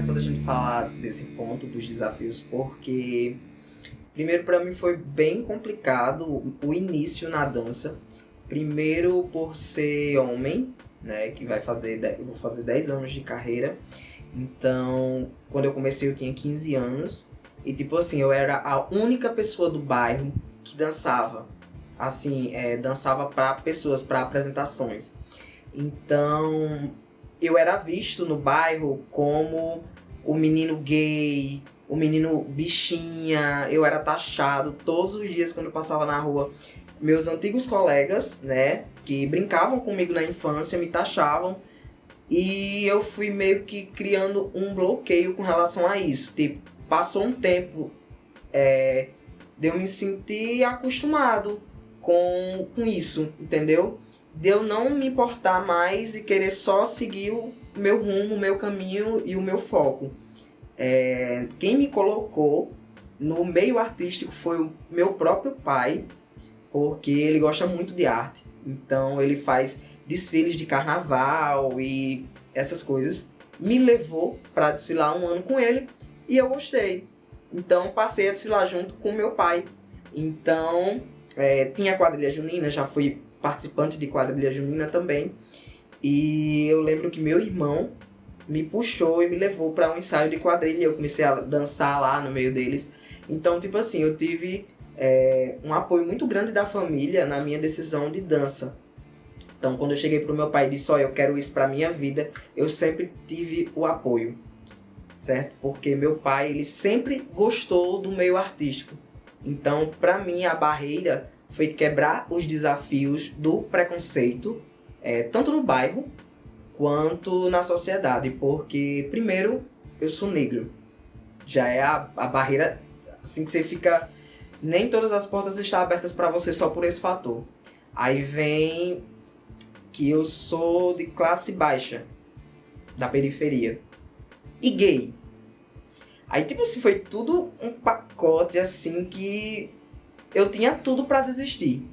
engraçado a gente falar desse ponto dos desafios, porque primeiro para mim foi bem complicado o início na dança. Primeiro por ser homem, né, que eu vou fazer 10 anos de carreira. Então, quando eu comecei eu tinha 15 anos e tipo assim, eu era a única pessoa do bairro que dançava. Assim, dançava para pessoas, para apresentações. Então, eu era visto no bairro como o menino gay, o menino bichinha. Eu era taxado todos os dias quando eu passava na rua. Meus antigos colegas, né, que brincavam comigo na infância, me taxavam. E eu fui meio que criando um bloqueio com relação a isso. Tipo, passou um tempo de eu me sentir acostumado com isso, entendeu? De eu não me importar mais e querer só seguir o meu rumo, o meu caminho e o meu foco. Quem me colocou no meio artístico foi o meu próprio pai, porque ele gosta muito de arte. Então ele faz desfiles de carnaval e essas coisas. Me levou para desfilar um ano com ele e eu gostei. Então passei a desfilar junto com meu pai. Então tinha quadrilha junina, já fui participante de quadrilha junina também. E eu lembro que meu irmão me puxou e me levou para um ensaio de quadrilha e eu comecei a dançar lá no meio deles. Então, tipo assim, eu tive um apoio muito grande da família na minha decisão de dança. Então, quando eu cheguei pro meu pai e disse, eu quero isso pra minha vida, eu sempre tive o apoio, certo? Porque meu pai, ele sempre gostou do meio artístico. Então, pra mim, a barreira foi quebrar os desafios do preconceito, tanto no bairro quanto na sociedade. Porque, primeiro, eu sou negro. Já é a barreira, assim que você fica... Nem todas as portas estão abertas pra você só por esse fator. Aí vem que eu sou de classe baixa, da periferia. E gay. Aí, tipo assim, foi tudo um pacote, assim, que eu tinha tudo pra desistir.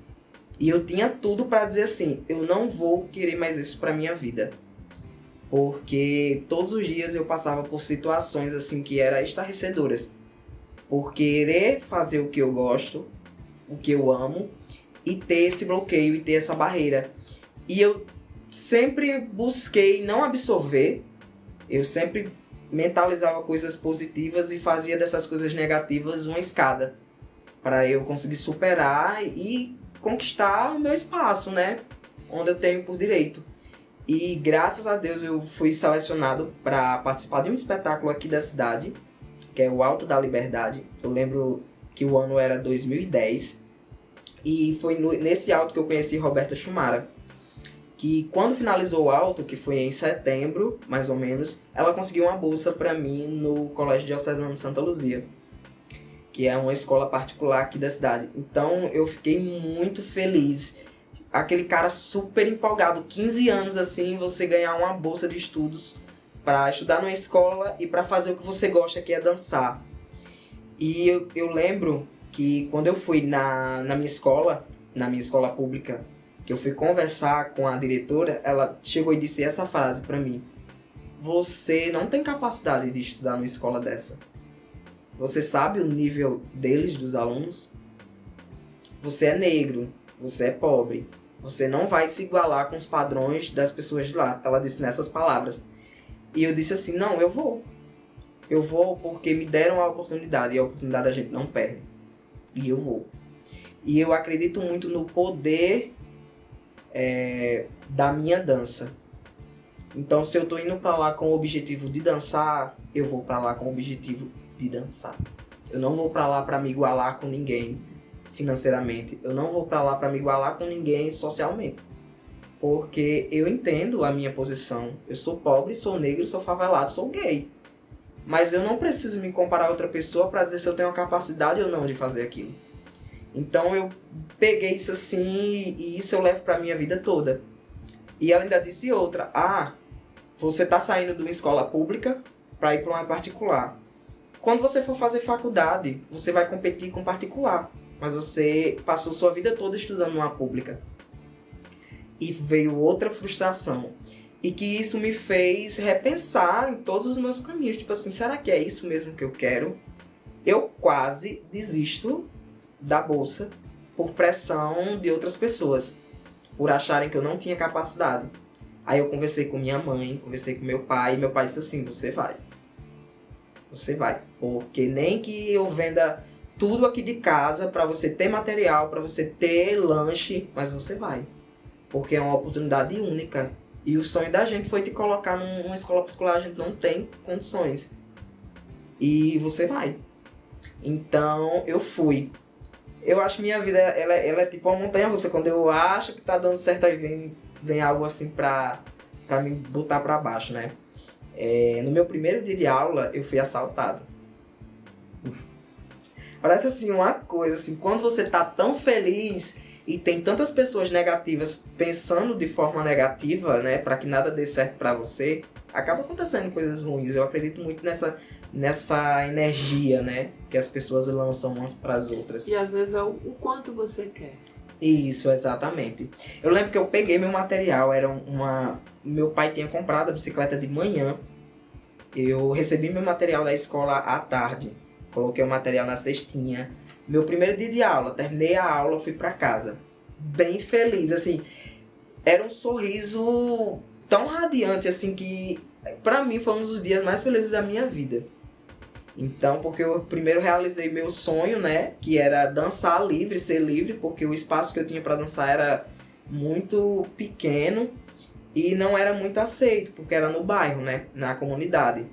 E eu tinha tudo pra dizer assim, eu não vou querer mais isso pra minha vida. Porque todos os dias eu passava por situações, assim, que eram estarrecedoras. Por querer fazer o que eu gosto, o que eu amo, e ter esse bloqueio, e ter essa barreira. E eu sempre busquei não absorver, eu sempre mentalizava coisas positivas e fazia dessas coisas negativas uma escada para eu conseguir superar e conquistar o meu espaço, né? Onde eu tenho por direito. E graças a Deus eu fui selecionado para participar de um espetáculo aqui da cidade, que é o Alto da Liberdade. Eu lembro que o ano era 2010 e foi nesse alto que eu conheci Roberta Chumara. Que quando finalizou o alto, que foi em setembro, mais ou menos, ela conseguiu uma bolsa para mim no Colégio Diocesano de Santa Luzia, que é uma escola particular aqui da cidade. Então eu fiquei muito feliz. Aquele cara super empolgado, 15 anos assim, você ganhar uma bolsa de estudos para estudar numa escola e para fazer o que você gosta, que é dançar. E eu lembro que quando eu fui na minha escola pública, que eu fui conversar com a diretora, ela chegou e disse essa frase pra mim: você não tem capacidade de estudar numa escola dessa. Você sabe o nível deles, dos alunos? Você é negro, você é pobre, você não vai se igualar com os padrões das pessoas de lá. Ela disse nessas palavras. E eu disse assim, não, eu vou. Eu vou porque me deram a oportunidade, e a oportunidade a gente não perde. E eu vou. E eu acredito muito no poder da minha dança. Então, se eu tô indo pra lá com o objetivo de dançar, eu vou pra lá com o objetivo de dançar. Eu não vou pra lá pra me igualar com ninguém financeiramente. Eu não vou pra lá pra me igualar com ninguém socialmente. Porque eu entendo a minha posição. Eu sou pobre, sou negro, sou favelado, sou gay. Mas eu não preciso me comparar a outra pessoa pra dizer se eu tenho a capacidade ou não de fazer aquilo. Então eu peguei isso assim e isso eu levo pra minha vida toda. E ela ainda disse outra. Você tá saindo de uma escola pública pra ir pra uma particular. Quando você for fazer faculdade, você vai competir com particular. Mas você passou sua vida toda estudando numa pública. E veio outra frustração. E que isso me fez repensar em todos os meus caminhos. Tipo assim, será que é isso mesmo que eu quero? Eu quase desisto da bolsa por pressão de outras pessoas, por acharem que eu não tinha capacidade. Aí eu conversei com minha mãe, conversei com meu pai, e meu pai disse assim, você vai. Você vai. Porque nem que eu venda tudo aqui de casa para você ter material, para você ter lanche, mas você vai. Porque é uma oportunidade única. E o sonho da gente foi te colocar numa escola particular, a gente não tem condições. E você vai. Então, eu fui. Eu acho que minha vida, ela é tipo uma montanha-russa. Quando eu acho que tá dando certo, aí vem algo assim pra me botar pra baixo, né? No meu primeiro dia de aula, eu fui assaltado. Parece assim, uma coisa assim, quando você tá tão feliz e tem tantas pessoas negativas pensando de forma negativa, né, para que nada dê certo para você, acaba acontecendo coisas ruins. Eu acredito muito nessa energia, né, que as pessoas lançam umas para as outras. E às vezes é o quanto você quer. Isso, exatamente. Eu lembro que eu peguei meu material, meu pai tinha comprado a bicicleta de manhã. Eu recebi meu material da escola à tarde. Coloquei o material na cestinha. Meu primeiro dia de aula, terminei a aula, fui pra casa. Bem feliz, assim. Era um sorriso tão radiante, assim, que pra mim foi um dos dias mais felizes da minha vida. Então, porque eu primeiro realizei meu sonho, né? Que era dançar livre, ser livre, porque o espaço que eu tinha pra dançar era muito pequeno e não era muito aceito, porque era no bairro, né? Na comunidade.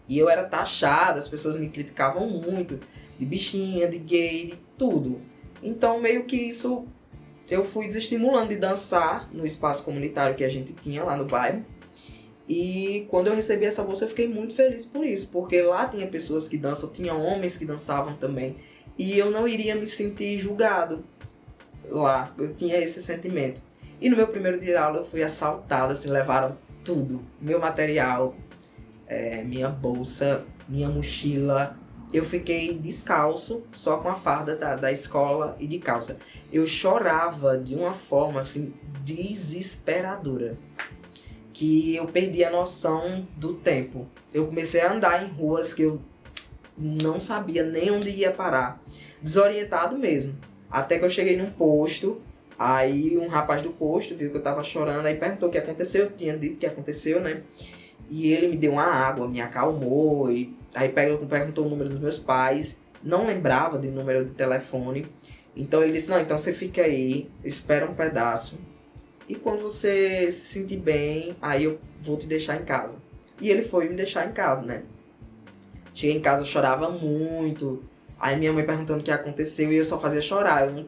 E eu era taxado, as pessoas me criticavam muito, de bichinha, de gay, de tudo. Então, meio que isso, eu fui desestimulando de dançar no espaço comunitário que a gente tinha lá no bairro. E quando eu recebi essa bolsa, eu fiquei muito feliz por isso, porque lá tinha pessoas que dançam, tinha homens que dançavam também. E eu não iria me sentir julgado lá, eu tinha esse sentimento. E no meu primeiro dia de aula eu fui assaltado, assim, levaram tudo, meu material, minha bolsa, minha mochila. Eu fiquei descalço, só com a farda da escola e de calça. Eu chorava de uma forma, assim, desesperadora, que eu perdi a noção do tempo. Eu comecei a andar em ruas que eu não sabia nem onde ia parar. Desorientado mesmo. Até que eu cheguei num posto, aí um rapaz do posto viu que eu tava chorando, aí perguntou o que aconteceu, eu tinha dito o que aconteceu, né? E ele me deu uma água, me acalmou, e aí perguntou o número dos meus pais, não lembrava de número de telefone. Então ele disse, não, então você fica aí, espera um pedaço, e quando você se sentir bem, aí eu vou te deixar em casa. E ele foi me deixar em casa, né? Cheguei em casa, eu chorava muito. Aí minha mãe perguntando o que aconteceu e eu só fazia chorar. Eu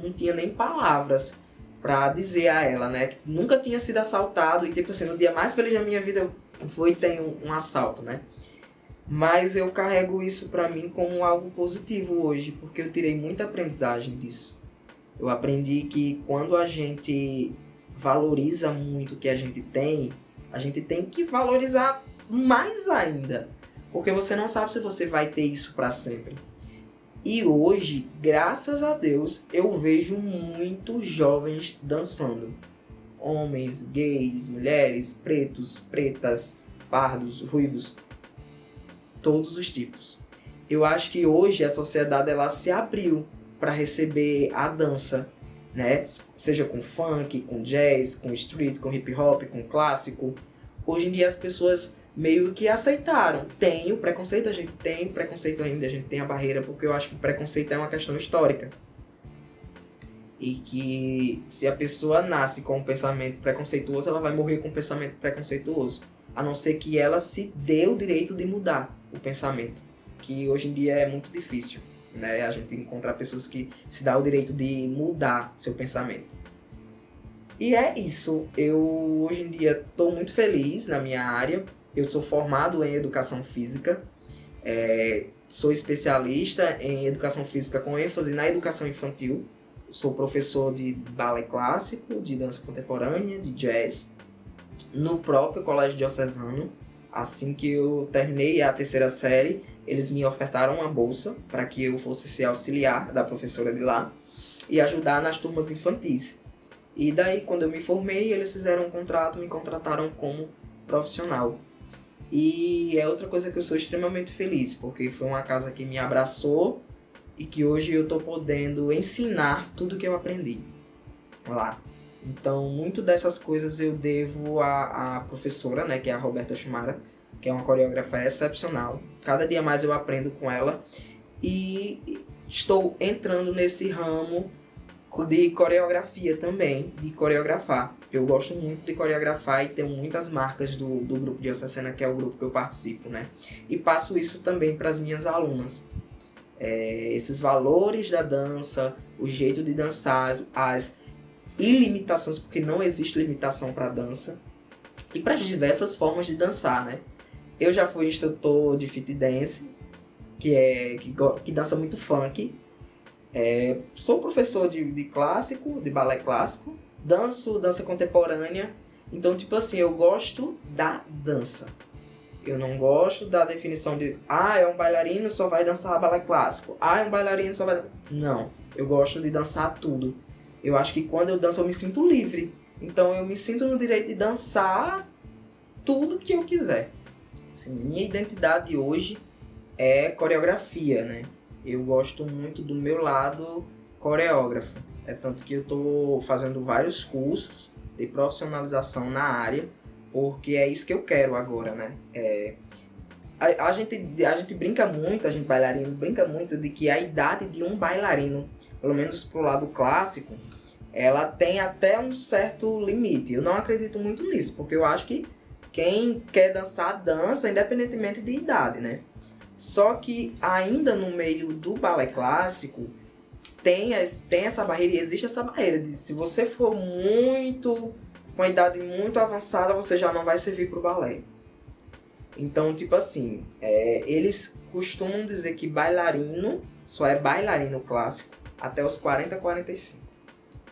não tinha nem palavras pra dizer a ela, né? Que nunca tinha sido assaltado e, tipo assim, no dia mais feliz da minha vida foi ter um assalto, né? Mas eu carrego isso pra mim como algo positivo hoje, porque eu tirei muita aprendizagem disso. Eu aprendi que quando a gente valoriza muito o que a gente tem que valorizar mais ainda. Porque você não sabe se você vai ter isso para sempre. E hoje, graças a Deus, eu vejo muitos jovens dançando. Homens, gays, mulheres, pretos, pretas, pardos, ruivos. Todos os tipos. Eu acho que hoje a sociedade ela se abriu para receber a dança, né? Seja com funk, com jazz, com street, com hip hop, com clássico. Hoje em dia as pessoas meio que aceitaram. Tem o preconceito, a gente tem preconceito ainda, a gente tem a barreira, porque eu acho que o preconceito é uma questão histórica. E que se a pessoa nasce com um pensamento preconceituoso, ela vai morrer com um pensamento preconceituoso. A não ser que ela se dê o direito de mudar o pensamento. Que hoje em dia é muito difícil, né? A gente encontrar pessoas que se dão o direito de mudar seu pensamento. E é isso. Eu hoje em dia estou muito feliz na minha área. Eu sou formado em Educação Física. Sou especialista em Educação Física com ênfase na educação infantil. Sou professor de balé clássico, de dança contemporânea, de jazz, no próprio Colégio Diocesano. Assim que eu terminei a terceira série, eles me ofertaram uma bolsa para que eu fosse ser auxiliar da professora de lá e ajudar nas turmas infantis. E daí, quando eu me formei, eles fizeram um contrato, me contrataram como profissional. E é outra coisa que eu sou extremamente feliz, porque foi uma casa que me abraçou e que hoje eu estou podendo ensinar tudo que eu aprendi lá. Então, muito dessas coisas eu devo à professora, né, que é a Roberta Chumara, que é uma coreógrafa excepcional. Cada dia mais eu aprendo com ela e estou entrando nesse ramo de coreografia também, de coreografar. Eu gosto muito de coreografar e tenho muitas marcas do grupo de Diocesana, que é o grupo que eu participo, né? E passo isso também para as minhas alunas. Esses valores da dança, o jeito de dançar, as ilimitações, porque não existe limitação para dança, e para as diversas formas de dançar, né? Eu já fui instrutor de fit dance, que dança muito funk. Sou professor de clássico, de balé clássico, dança contemporânea. Então, tipo assim, eu gosto da dança. Eu não gosto da definição de é um bailarino, só vai dançar balé clássico. É um bailarino, só vai... Não, eu gosto de dançar tudo. Eu acho que quando eu danço eu me sinto livre. Então eu me sinto no direito de dançar tudo que eu quiser. Assim, minha identidade hoje é coreografia, né? Eu gosto muito do meu lado coreógrafo. É tanto que eu estou fazendo vários cursos de profissionalização na área, porque é isso que eu quero agora, né? A gente brinca muito, a gente bailarino brinca muito de que a idade de um bailarino, pelo menos pro lado clássico, ela tem até um certo limite. Eu não acredito muito nisso, porque eu acho que quem quer dançar, dança, independentemente de idade, né? Só que ainda no meio do balé clássico, tem essa barreira, e existe essa barreira de se você for com uma idade muito avançada, você já não vai servir para o balé. Então, tipo assim, eles costumam dizer que bailarino só é bailarino clássico até os 40, 45.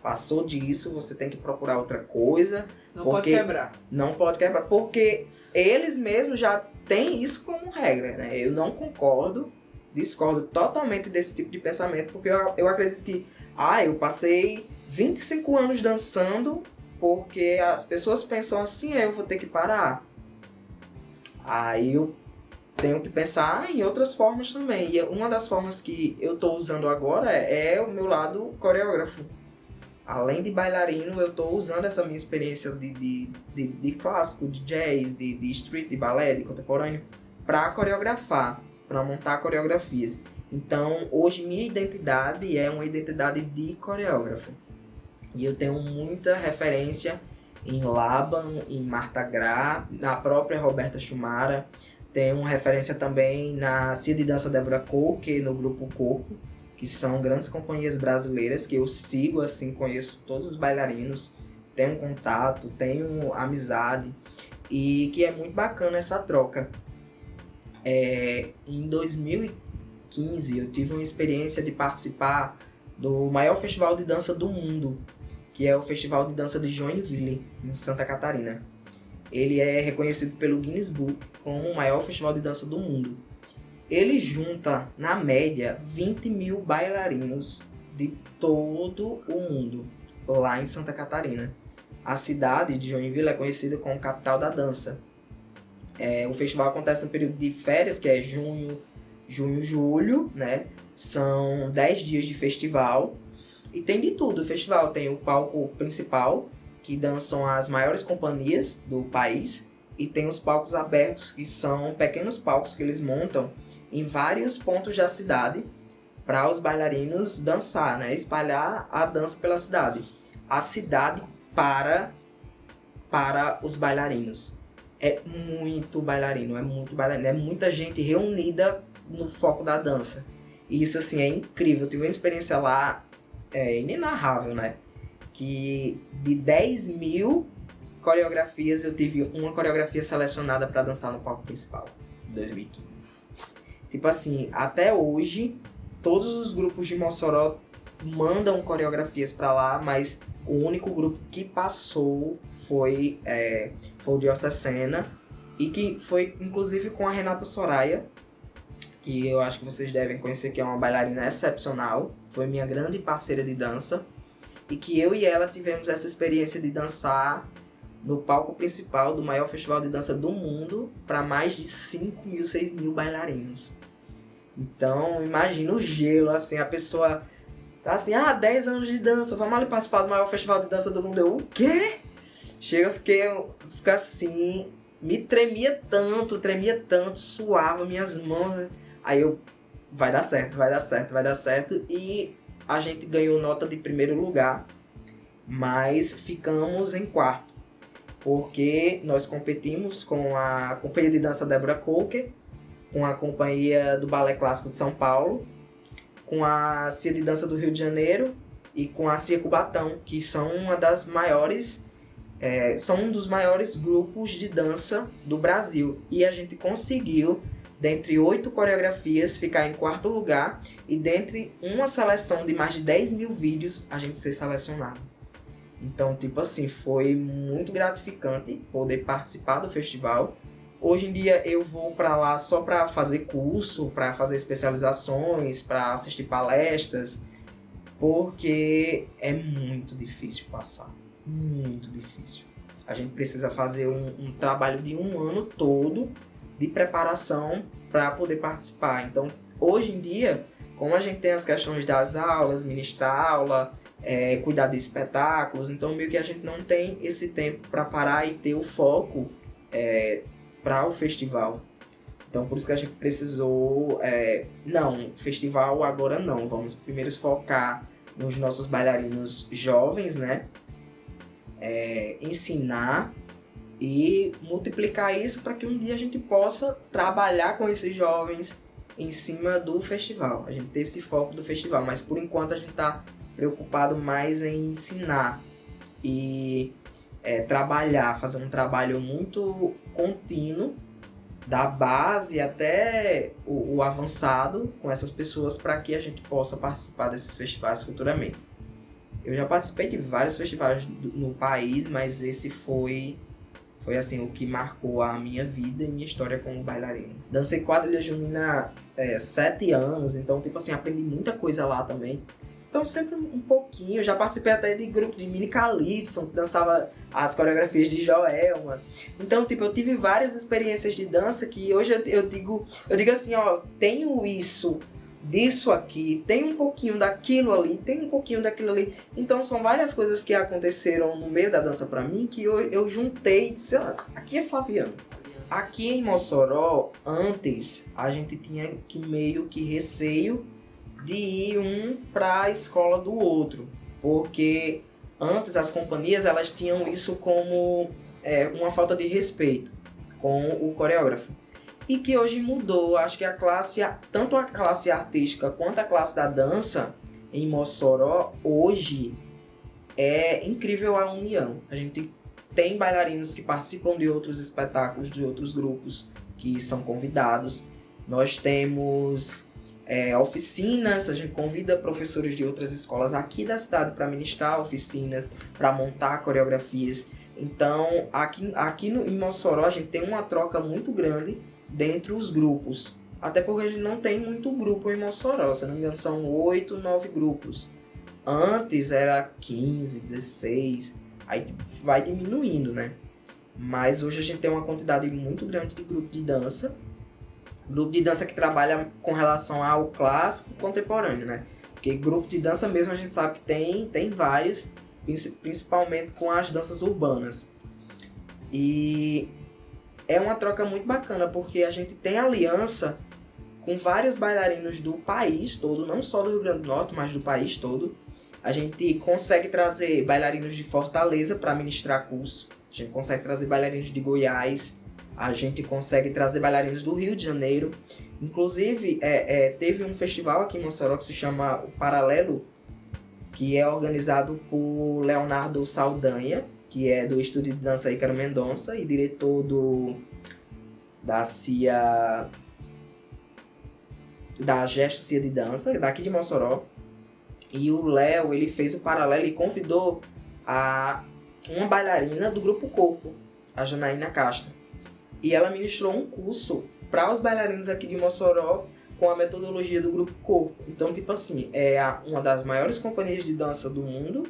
Passou disso, você tem que procurar outra coisa. Não pode quebrar. Não pode quebrar, porque eles mesmos já têm isso como regra, né? Eu não concordo, discordo totalmente desse tipo de pensamento, porque eu acredito que, eu passei 25 anos dançando, porque as pessoas pensam assim, eu vou ter que parar. Aí eu tenho que pensar em outras formas também. E uma das formas que eu estou usando agora é o meu lado coreógrafo. Além de bailarino, eu estou usando essa minha experiência de clássico, de jazz, de street, de balé, de contemporâneo, para coreografar, para montar coreografias. Então, hoje minha identidade é uma identidade de coreógrafo. E eu tenho muita referência em Laban, em Marta Gra, na própria Roberta Chumara. Tenho uma referência também na Cia de Dança Débora Coque, no Grupo Corpo, que são grandes companhias brasileiras que eu sigo, assim, conheço todos os bailarinos, tenho contato, tenho amizade, e que é muito bacana essa troca. Em 2015 eu tive uma experiência de participar do maior festival de dança do mundo, que é o Festival de Dança de Joinville, em Santa Catarina. Ele é reconhecido pelo Guinness Book como o maior festival de dança do mundo. Ele junta, na média, 20 mil bailarinos de todo o mundo, lá em Santa Catarina. A cidade de Joinville é conhecida como capital da dança. O festival acontece no período de férias, que é junho, julho, né? São 10 dias de festival. E tem de tudo. O festival tem o palco principal, que dançam as maiores companhias do país. E tem os palcos abertos, que são pequenos palcos que eles montam em vários pontos da cidade para os bailarinos dançar, né? Espalhar a dança pela cidade. A cidade para os bailarinos. É muito bailarino, é muita gente reunida no foco da dança. E isso, assim, é incrível. Eu tive uma experiência lá inenarrável, né? Que de 10 mil coreografias, eu tive uma coreografia selecionada para dançar no palco principal, em 2015. Tipo assim, até hoje, todos os grupos de Mossoró mandam coreografias para lá, mas o único grupo que passou foi o Diocesana, e que foi inclusive com a Renata Soraya, que eu acho que vocês devem conhecer, que é uma bailarina excepcional, foi minha grande parceira de dança. e que eu e ela tivemos essa experiência de dançar no palco principal do maior festival de dança do mundo para mais de 5 mil, 6 mil bailarinos. Então, imagina o gelo, assim, a pessoa tá assim, 10 anos de dança, vamos ali participar do maior festival de dança do mundo. Eu, o quê? Chega, fiquei assim, me tremia tanto, suava minhas mãos. Aí eu, vai dar certo. E a gente ganhou nota de primeiro lugar, mas ficamos em quarto, porque nós competimos com a Companhia de Dança Débora Coker, com a Companhia do Balé Clássico de São Paulo, com a CIA de Dança do Rio de Janeiro e com a CIA Cubatão, que são são um dos maiores grupos de dança do Brasil. E a gente conseguiu, dentre 8 coreografias, ficar em quarto lugar, e dentre uma seleção de mais de 10 mil vídeos, a gente ser selecionado. Então, tipo assim, foi muito gratificante poder participar do festival. Hoje em dia eu vou para lá só para fazer curso, para fazer especializações, para assistir palestras, porque é muito difícil passar, muito difícil. A gente precisa fazer um trabalho de um ano todo de preparação para poder participar. Então, hoje em dia, como a gente tem as questões das aulas, ministrar aula, cuidar de espetáculos, então meio que a gente não tem esse tempo para parar e ter o foco para o festival. Então por isso que a gente precisou, festival agora não, vamos primeiro focar nos nossos bailarinos jovens, né? Ensinar e multiplicar isso para que um dia a gente possa trabalhar com esses jovens em cima do festival, a gente ter esse foco do festival, mas por enquanto a gente está preocupado mais em ensinar e trabalhar, fazer um trabalho muito contínuo, da base até o avançado com essas pessoas, para que a gente possa participar desses festivais futuramente. Eu já participei de vários festivais no país, mas esse foi assim, o que marcou a minha vida e minha história como bailarino. Dancei quadrilha junina 7 anos, então tipo assim, aprendi muita coisa lá também. Então sempre um pouquinho, já participei até de grupo de mini Calypso, que dançava as coreografias de Joelma. Então, tipo, eu tive várias experiências de dança que hoje eu digo assim, tenho disso aqui, tem um pouquinho daquilo ali, tem um pouquinho daquilo ali. Então são várias coisas que aconteceram no meio da dança pra mim que eu juntei e disse, aqui é Flaviano. Aqui em Mossoró, antes, a gente tinha meio que receio de ir um para a escola do outro, porque antes as companhias elas tinham isso como uma falta de respeito com o coreógrafo, e que hoje mudou. Acho que tanto a classe artística quanto a classe da dança em Mossoró hoje é incrível a união. A gente tem bailarinos que participam de outros espetáculos, de outros grupos que são convidados. Nós temos oficinas, a gente convida professores de outras escolas aqui da cidade para ministrar oficinas, para montar coreografias. Então, aqui em Mossoró, a gente tem uma troca muito grande dentre os grupos. Até porque a gente não tem muito grupo em Mossoró, se não me engano, são 8, 9 grupos. Antes era 15, 16, aí vai diminuindo, né? Mas hoje a gente tem uma quantidade muito grande de grupo de dança. Grupo de dança que trabalha com relação ao clássico contemporâneo, né? Porque grupo de dança mesmo a gente sabe que tem vários, principalmente com as danças urbanas. E é uma troca muito bacana, porque a gente tem aliança com vários bailarinos do país todo, não só do Rio Grande do Norte, mas do país todo. A gente consegue trazer bailarinos de Fortaleza para ministrar curso. A gente consegue trazer bailarinos de Goiás. A gente consegue trazer bailarinos do Rio de Janeiro. Inclusive, teve um festival aqui em Mossoró que se chama o Paralelo, que é organizado por Leonardo Saldanha, que é do Estúdio de Dança Ícaro Mendonça e diretor da CIA, da Gesto CIA de Dança, daqui de Mossoró. E o Léo, ele fez o Paralelo e convidou uma bailarina do Grupo Corpo, a Janaína Castro. E ela ministrou um curso para os bailarinos aqui de Mossoró com a metodologia do Grupo Corpo. Então, tipo assim, é uma das maiores companhias de dança do mundo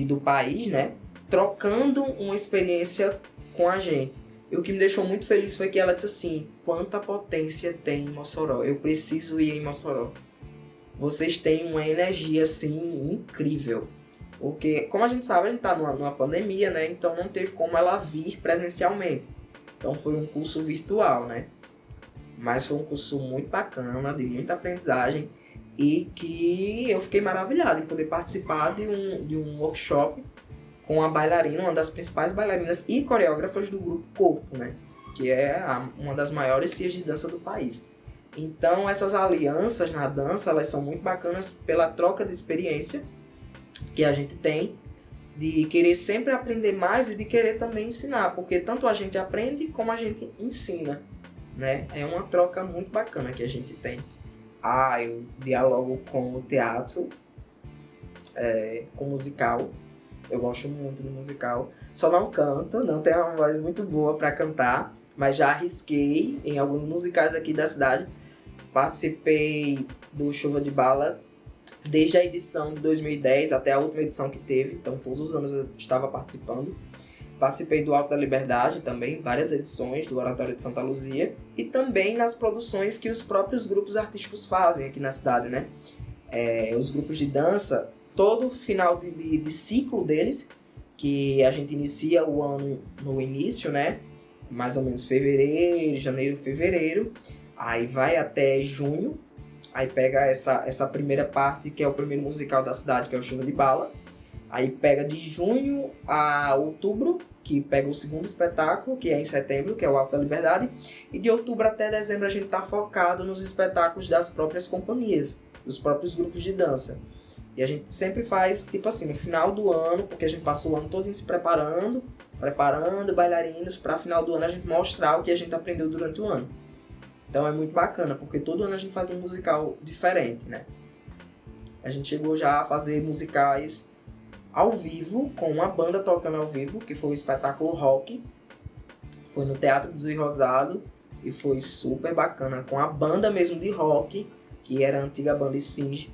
do país, né? Trocando uma experiência com a gente. E o que me deixou muito feliz foi que ela disse assim: quanta potência tem em Mossoró, eu preciso ir em Mossoró. Vocês têm uma energia assim incrível. Porque, como a gente sabe, a gente tá numa pandemia, né? Então não teve como ela vir presencialmente. Então foi um curso virtual, né? Mas foi um curso muito bacana, de muita aprendizagem. E que eu fiquei maravilhado em poder participar de um workshop com a bailarina, uma das principais bailarinas e coreógrafas do grupo Corpo, né? Que é uma das maiores cias de dança do país. Então, essas alianças na dança, elas são muito bacanas pela troca de experiência que a gente tem, de querer sempre aprender mais e de querer também ensinar, porque tanto a gente aprende como a gente ensina, né? É uma troca muito bacana que a gente tem. Eu dialogo com o teatro, com o musical. Eu gosto muito do musical. Só não canto, não tenho uma voz muito boa para cantar, mas já arrisquei em alguns musicais aqui da cidade. Participei do Chuva de Bala desde a edição de 2010 até a última edição que teve, então todos os anos eu estava participando. Participei do Alto da Liberdade também, várias edições do Oratório de Santa Luzia, e também nas produções que os próprios grupos artísticos fazem aqui na cidade, né? Os grupos de dança, todo final de ciclo deles, que a gente inicia o ano no início, né? Mais ou menos janeiro, fevereiro, aí vai até junho, aí pega essa primeira parte, que é o primeiro musical da cidade, que é o Chuva de Bala. Aí pega de junho a outubro, que pega o segundo espetáculo, que é em setembro, que é o Alto da Liberdade. E de outubro até dezembro a gente está focado nos espetáculos das próprias companhias, dos próprios grupos de dança. E a gente sempre faz, tipo assim, no final do ano, porque a gente passa o ano todo se preparando bailarinos, para final do ano a gente mostrar o que a gente aprendeu durante o ano. Então é muito bacana, porque todo ano a gente faz um musical diferente, né? A gente chegou já a fazer musicais ao vivo, com uma banda tocando ao vivo, que foi o espetáculo Rock. Foi no Teatro do Zui Rosado e foi super bacana, com a banda mesmo de rock, que era a antiga banda Esfinge,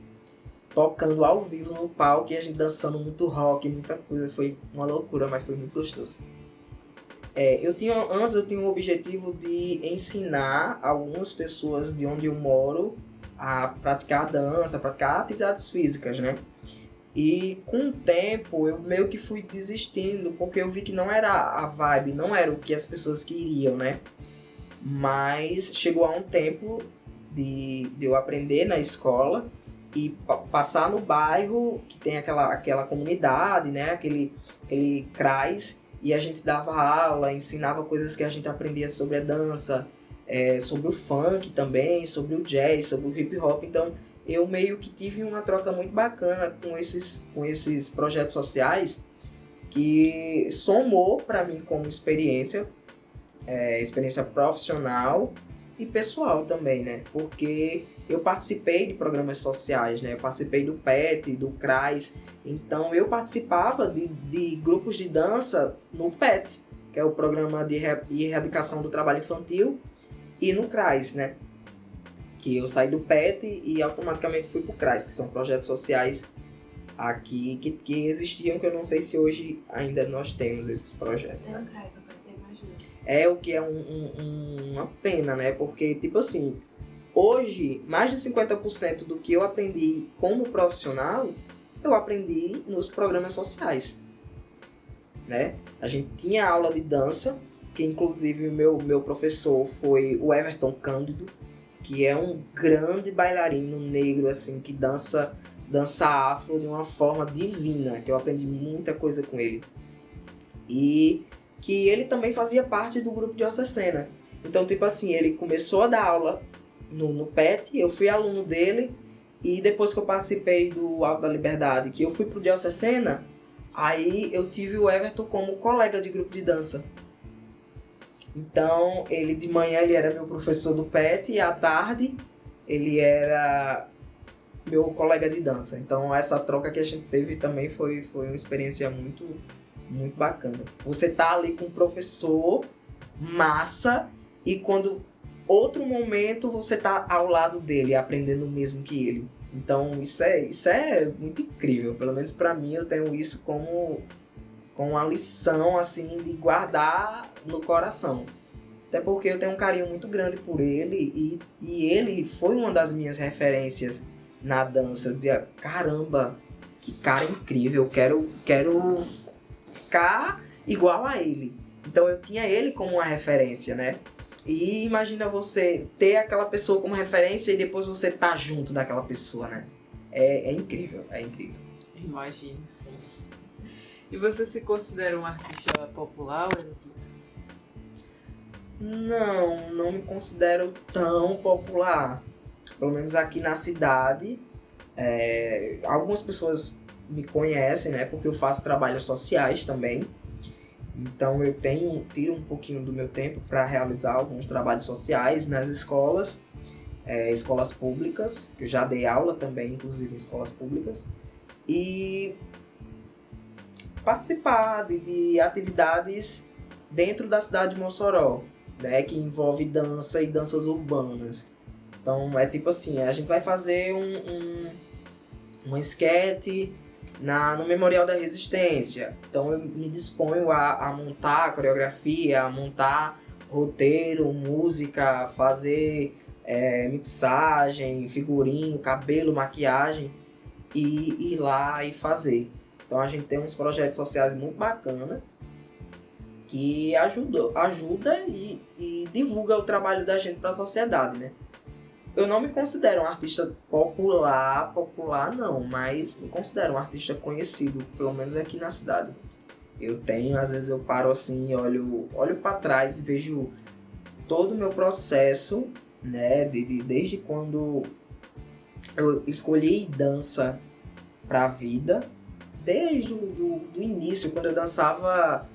tocando ao vivo no palco e a gente dançando muito rock, muita coisa. Foi uma loucura, mas foi muito gostoso. Antes eu tinha o objetivo de ensinar algumas pessoas de onde eu moro a praticar dança, a praticar atividades físicas, né? E com o tempo eu meio que fui desistindo, porque eu vi que não era a vibe, não era o que as pessoas queriam, né? Mas chegou a um tempo de eu aprender na escola e passar no bairro, que tem aquela comunidade, né? Aquele CRAS, e a gente dava aula, ensinava coisas que a gente aprendia sobre a dança, sobre o funk também, sobre o jazz, sobre o hip hop. Então eu meio que tive uma troca muito bacana com esses projetos sociais, que somou para mim como experiência profissional e pessoal também, né? Porque eu participei de programas sociais, né? Eu participei do PET, do CRAS, então eu participava de grupos de dança no PET, que é o Programa de Erradicação do Trabalho Infantil, e no CRAS, né? Que eu saí do PET e automaticamente fui pro CRAS, que são projetos sociais aqui que existiam, que eu não sei se hoje ainda nós temos esses projetos, né? O CRAS, o PET imagina. É o que é uma pena, né? Porque, tipo assim, hoje, mais de 50% do que eu aprendi como profissional, eu aprendi nos programas sociais, né? A gente tinha aula de dança, que inclusive o meu professor foi o Everton Cândido, que é um grande bailarino negro, assim, que dança afro de uma forma divina, que eu aprendi muita coisa com ele. E que ele também fazia parte do grupo de Ocecena. Então, tipo assim, ele começou a dar aula no PET, eu fui aluno dele, e depois que eu participei do Alto da Liberdade, que eu fui pro Ocecena, aí eu tive o Everton como colega de grupo de dança. Então, de manhã ele era meu professor do PET e à tarde ele era meu colega de dança. Então, essa troca que a gente teve também foi uma experiência muito, muito bacana. Você tá ali com o professor, massa, e quando outro momento você tá ao lado dele, aprendendo o mesmo que ele. Então isso é muito incrível. Pelo menos para mim, eu tenho isso como uma lição assim de guardar no coração. Até porque eu tenho um carinho muito grande por ele e ele foi uma das minhas referências na dança. Eu dizia, caramba, que cara incrível, quero ficar igual a ele. Então eu tinha ele como uma referência, né? E imagina você ter aquela pessoa como referência e depois você tá junto daquela pessoa, né? É incrível, é incrível. Imagino, sim. E você se considera um artista popular ou erudito? Não me considero tão popular. Pelo menos aqui na cidade, algumas pessoas me conhecem, né? Porque eu faço trabalhos sociais também. Então eu tiro um pouquinho do meu tempo para realizar alguns trabalhos sociais nas escolas, escolas públicas, que eu já dei aula também, inclusive em escolas públicas, e participar de atividades dentro da cidade de Mossoró, né, que envolve dança e danças urbanas. Então é tipo assim, a gente vai fazer um esquete no Memorial da Resistência. Então eu me disponho a montar a coreografia, a montar roteiro, música, fazer mixagem, figurino, cabelo, maquiagem e ir lá e fazer. Então a gente tem uns projetos sociais muito bacanas que ajuda e divulga o trabalho da gente para a sociedade, né? Eu não me considero um artista popular não, mas me considero um artista conhecido, pelo menos aqui na cidade. Às vezes eu paro assim e olho para trás e vejo todo o meu processo, né, desde quando eu escolhi dança para a vida, desde do início, quando eu dançava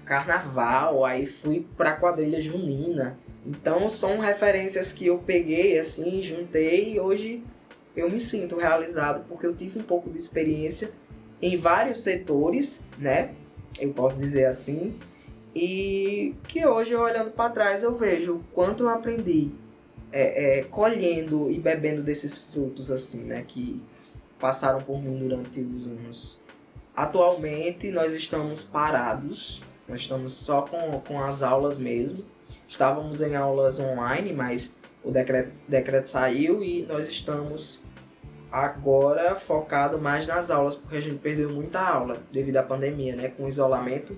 carnaval, aí fui para quadrilha junina. Então são referências que eu peguei, assim, juntei e hoje eu me sinto realizado porque eu tive um pouco de experiência em vários setores, né? Eu posso dizer assim. E que hoje, olhando para trás, eu vejo o quanto eu aprendi colhendo e bebendo desses frutos, assim, né? Que passaram por mim durante os anos. Atualmente nós estamos parados, nós estamos só com as aulas mesmo. Estávamos em aulas online, mas o decreto saiu e nós estamos agora focados mais nas aulas, porque a gente perdeu muita aula devido à pandemia, né, com o isolamento.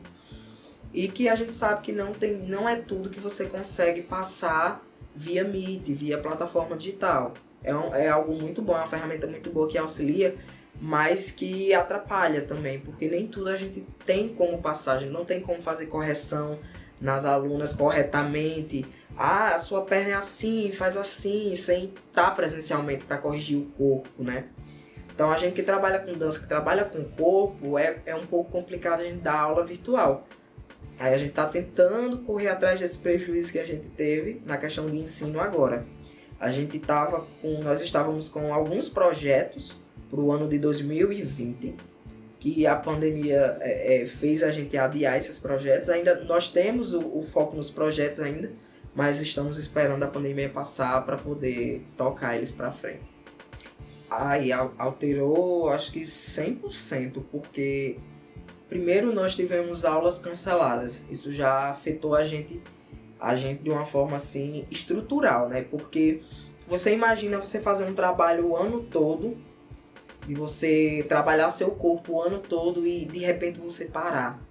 E que a gente sabe que não é tudo que você consegue passar via Meet, via plataforma digital. É algo muito bom, é uma ferramenta muito boa que auxilia, mas que atrapalha também, porque nem tudo a gente tem como passar, a gente não tem como fazer correção nas alunas corretamente. A sua perna é assim, faz assim, sem estar presencialmente para corrigir o corpo, né? Então a gente que trabalha com dança, que trabalha com o corpo, é um pouco complicado a gente dar aula virtual. Aí a gente está tentando correr atrás desse prejuízo que a gente teve na questão de ensino agora. Nós estávamos com alguns projetos para o ano de 2020, que a pandemia fez a gente adiar esses projetos. Ainda nós temos o foco nos projetos ainda, mas estamos esperando a pandemia passar para poder tocar eles para frente. Aí alterou, acho que 100%, porque primeiro nós tivemos aulas canceladas. Isso já afetou a gente de uma forma assim estrutural, né? Porque você imagina você fazer um trabalho o ano todo, de você trabalhar seu corpo o ano todo e de repente você parar.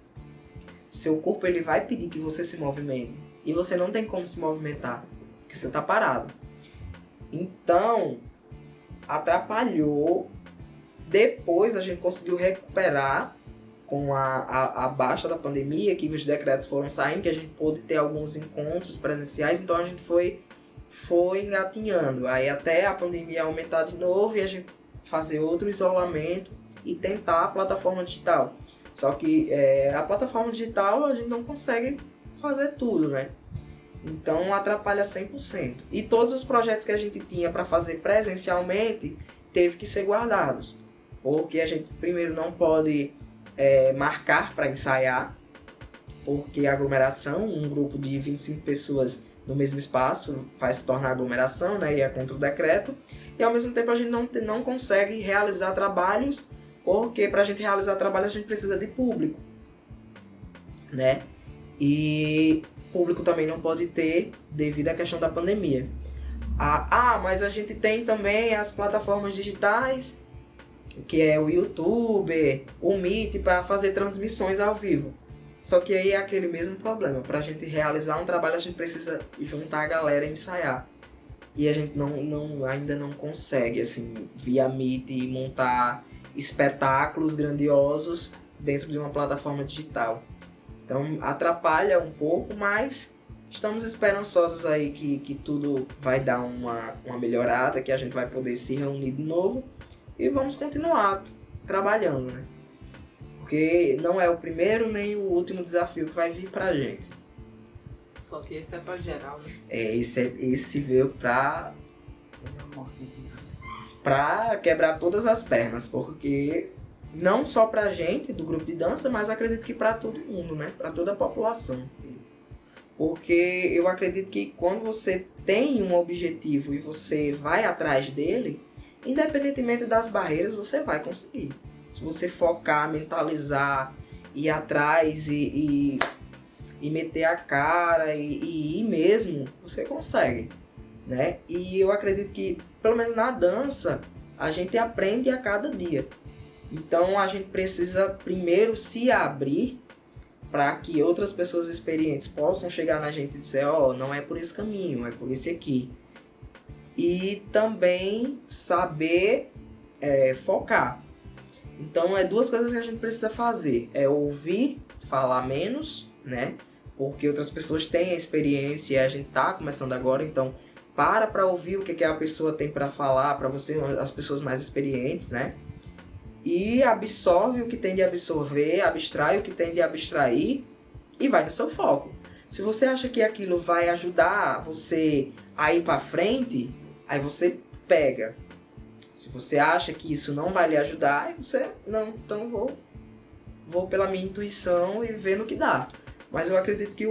Seu corpo ele vai pedir que você se movimente e você não tem como se movimentar, porque você está parado. Então, atrapalhou. Depois a gente conseguiu recuperar com a baixa da pandemia, que os decretos foram saindo, que a gente pôde ter alguns encontros presenciais, então a gente foi engatinhando. Aí até a pandemia aumentar de novo e a gente fazer outro isolamento e tentar a plataforma digital. Só que a plataforma digital a gente não consegue fazer tudo, né? Então atrapalha 100%. E todos os projetos que a gente tinha para fazer presencialmente teve que ser guardados. Porque a gente primeiro não pode marcar para ensaiar, porque a aglomeração, um grupo de 25 pessoas no mesmo espaço vai se tornar aglomeração, né? E é contra o decreto. e ao mesmo tempo a gente não consegue realizar trabalhos, porque para a gente realizar trabalhos a gente precisa de público, né? E público também não pode ter devido à questão da pandemia. Mas a gente tem também as plataformas digitais, que é o YouTube, o Meet, para fazer transmissões ao vivo. Só que aí é aquele mesmo problema. Para a gente realizar um trabalho, a gente precisa juntar a galera e ensaiar. E a gente ainda não consegue, assim, via Meet, montar espetáculos grandiosos dentro de uma plataforma digital. Então atrapalha um pouco, mas estamos esperançosos aí que tudo vai dar uma melhorada, que a gente vai poder se reunir de novo e vamos continuar trabalhando, né? Porque não é o primeiro nem o último desafio que vai vir pra gente. Só que esse é pra geral, né? Esse veio pra quebrar todas as pernas, porque não só pra gente do grupo de dança, mas acredito que pra todo mundo, né? Pra toda a população. Porque eu acredito que quando você tem um objetivo e você vai atrás dele, independentemente das barreiras, você vai conseguir. Se você focar, mentalizar, ir atrás e meter a cara e ir mesmo, você consegue, né? E eu acredito que, pelo menos na dança, a gente aprende a cada dia. Então a gente precisa primeiro se abrir para que outras pessoas experientes possam chegar na gente e dizer, não é por esse caminho, é por esse aqui. E também saber focar. Então é duas coisas que a gente precisa fazer. É ouvir, falar menos, né? Porque outras pessoas têm a experiência e a gente tá começando agora, então para ouvir o que a pessoa tem para falar, para você, as pessoas mais experientes, né? E absorve o que tem de absorver, abstrai o que tem de abstrair e vai no seu foco. Se você acha que aquilo vai ajudar você a ir para frente, aí você pega. Se você acha que isso não vai lhe ajudar, aí você, não, então vou pela minha intuição e ver no que dá. Mas eu acredito que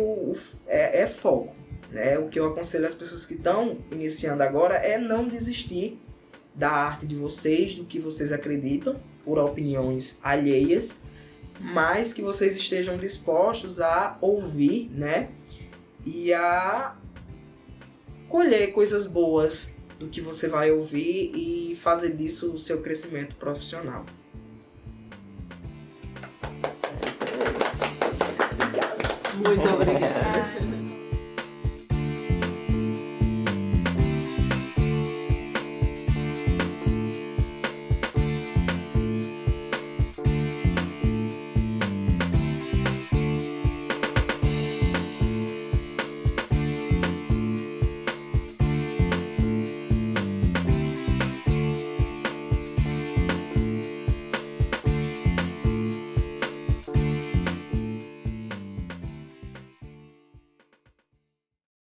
é foco, né? O que eu aconselho às pessoas que estão iniciando agora é não desistir da arte de vocês, do que vocês acreditam, por opiniões alheias, mas que vocês estejam dispostos a ouvir, né? E a colher coisas boas do que você vai ouvir e fazer disso o seu crescimento profissional. Muito obrigada.